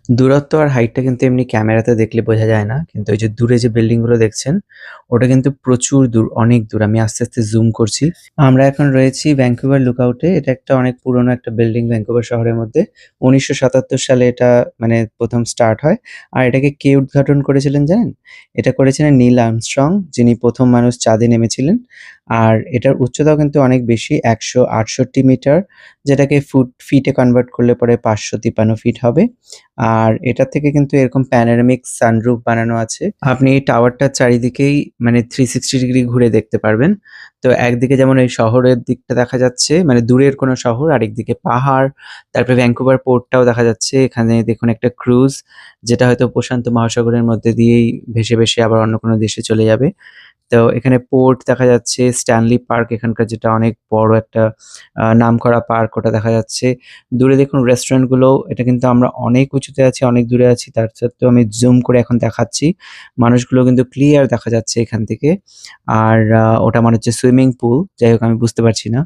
দূরত্ব আর হাইটটা কিন্তু এমনি ক্যামেরাতে দেখলে বোঝা যায় না। কিন্তু ওই যে দূরে যে বিল্ডিং গুলো দেখছেন, ওটা কিন্তু প্রচুর দূর, অনেক দূর। আমি আস্তে, আস্তে জুম করছি। আমরা এখন রয়েছি ভ্যানকুভার লুকআউটে। এটা একটা অনেক পুরনো একটা বিল্ডিং ভ্যানকুভার শহরের মধ্যে। ১৯৭৭ সালে এটা মানে ১ম স্টার্ট হয়। আর এটাকে কে উদ্ঘাটন করেছিলেন জানেন? এটা করেছিলেন নীল আর্মস্ট্রং, যিনি ১ম মানুষ চাঁদে নেমেছিলেন। আর এটার উচ্চতাও কিন্তু অনেক বেশি, ১৬৮ মিটার, যেটাকে ফিটে কনভার্ট করলে পরে ৫৫৩ ফিট হবে। আর এটা থেকে কিন্তু এরকম প্যানোরামিক সানরুফ বানানো আছে। আপনি এই টাওয়ারটার চারিদিকেই মানে 360 ডিগ্রি ঘুরে দেখতে পারবেন। তো একদিকে যেমন এই শহরের দিকটা দেখা যাচ্ছে, মানে দূরের কোনো শহর, আরেকদিকে পাহাড়, তারপরে ভ্যানকুভার পোর্টটাও দেখা যাচ্ছে। এখানে দেখুন একটা ক্রুজ, যেটা হয়তো প্রশান্ত মহাসাগরের মধ্যে দিয়েই ভেসে, ভেসে আবার অন্য কোনো দেশে চলে যাবে। তো এখানে পোর্ট দেখা যাচ্ছে, স্ট্যানলি পার্ক এখানকার, যেটা অনেক বড় একটা নামকরা পার্ক, ওটা দেখা যাচ্ছে। দূরে দেখুন রেস্টুরেন্টগুলো, এটা কিন্তু আমরা অনেক উঁচুতে আছি, অনেক দূরে আছি। তার সত্ত্বেও আমি জুম করে এখন দেখাচ্ছি। মানুষগুলো কিন্তু ক্লিয়ার দেখা যাচ্ছে এখান থেকে। আর ওটা মনে হচ্ছে সুইমিং পুল। যাই হোক আমি বুঝতে পারছি না,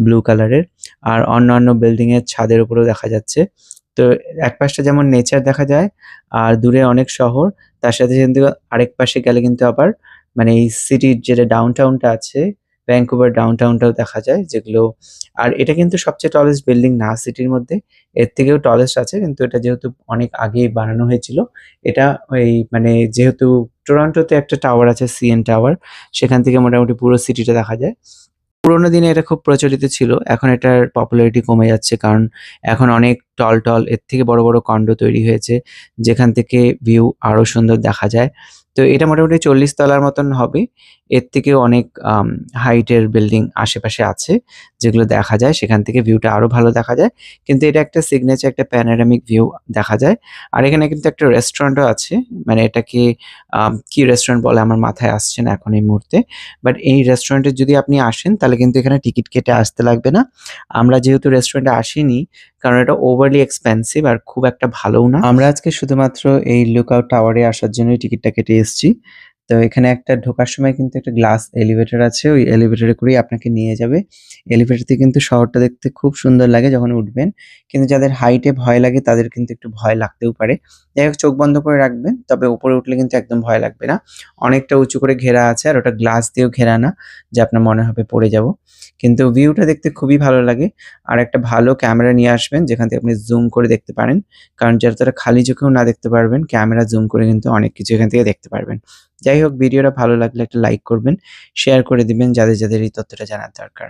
ব্লু কালারের। আর অন্যান্য বিল্ডিং এর ছাদের উপরেও দেখা যাচ্ছে। তো একপাশটা যেমন নেচার দেখা যায় আর দূরে অনেক শহর, তার সাথে কিন্তু আরেক পাশে গেলে কিন্তু আবার মানে এই সিটির যেটা ডাউনটাউনটা আছে, ভ্যানকুভার ডাউনটাউনটাও দেখা যায়, যেগুলো। আর এটা কিন্তু সবচেয়ে টলেস্ট বিল্ডিং না সিটির মধ্যে, এর থেকেও টলেস্ট আছে, কিন্তু এটা যেহেতু অনেক আগেই বানানো হয়েছিল, এটা ওই মানে যেহেতু টরন্টোতে একটা টাওয়ার আছে, সিএন টাওয়ার, সেখান থেকে মোটামুটি পুরো সিটিটা দেখা যায়। পুরোনো দিনে এটা খুব প্রচলিত ছিল। এখন এটার পপুলারিটি কমে যাচ্ছে। কারণ এখন অনেক টল এর থেকে বড়, বড় কন্ডো তৈরি হয়েছে, যেখান থেকে ভিউ আরো সুন্দর দেখা যায়। তো এটা মোটামুটি ৪০ তলার মতন হবে। এর থেকেও অনেক হাইটের বিল্ডিং আশেপাশে আছে, যেগুলো দেখা যায়। সেখান থেকে ভিউটা আরো ভালো দেখা যায়। কিন্তু এটা একটা সিগনেচার একটা প্যানোরামিক ভিউ দেখা যায়। আর এখানে কিন্তু একটা রেস্টুরেন্টও আছে। মানে এটাকে কি রেস্টুরেন্ট বলে আমার মাথায় আসছে না এখন এই মুহূর্তে। বাট এই রেস্টুরেন্টে যদি আপনি আসেন তাহলে কিন্তু এখানে টিকিট কেটে আসতে লাগবে না। আমরা যেহেতু রেস্টুরেন্টে আসিনি, কারণ এটা ওভারলি এক্সপেন্সিভ আর খুব একটা ভালোও না। আমরা আজকে শুধুমাত্র এই লুকআউট টাওয়ারে আসার জন্যই টিকিটটা কেটে এসেছি। তো এখানে একটা ঢোকার সময় কিন্তু একটা গ্লাস এলিভেটর আছে। ওই এলিভেটরে করেই আপনাকে নিয়ে যাবে। এলিভেটর থেকে কিন্তু শহরটা দেখতে খুব সুন্দর লাগে যখন উঠবেন। কিন্তু যাদের হাইটে ভয় লাগে তাদের কিন্তু একটু ভয় লাগতেও পারে। যাই হোক চোখ বন্ধ করে রাখবেন। তবে উপরে উঠলে কিন্তু একদম ভয় লাগবে না। অনেকটা উঁচু করে ঘেরা আছে আর ওটা গ্লাস দিয়েও ঘেরা না যে আপনার মনে হবে পড়ে যাবো। কিন্তু ভিউটা দেখতে খুবই ভালো লাগে। আর একটা ভালো ক্যামেরা নিয়ে আসবেন যেখান থেকে আপনি জুম করে দেখতে পারেন। কারণ যারা খালি চোখেও না দেখতে পারবেন, ক্যামেরা জুম করে কিন্তু অনেক কিছু এখান থেকে দেখতে পারবেন। যাই হোক ভিডিওটা ভালো লাগলে একটা লাইক করবেন, শেয়ার করে দিবেন যাদের এই তথ্যটা জানার দরকার।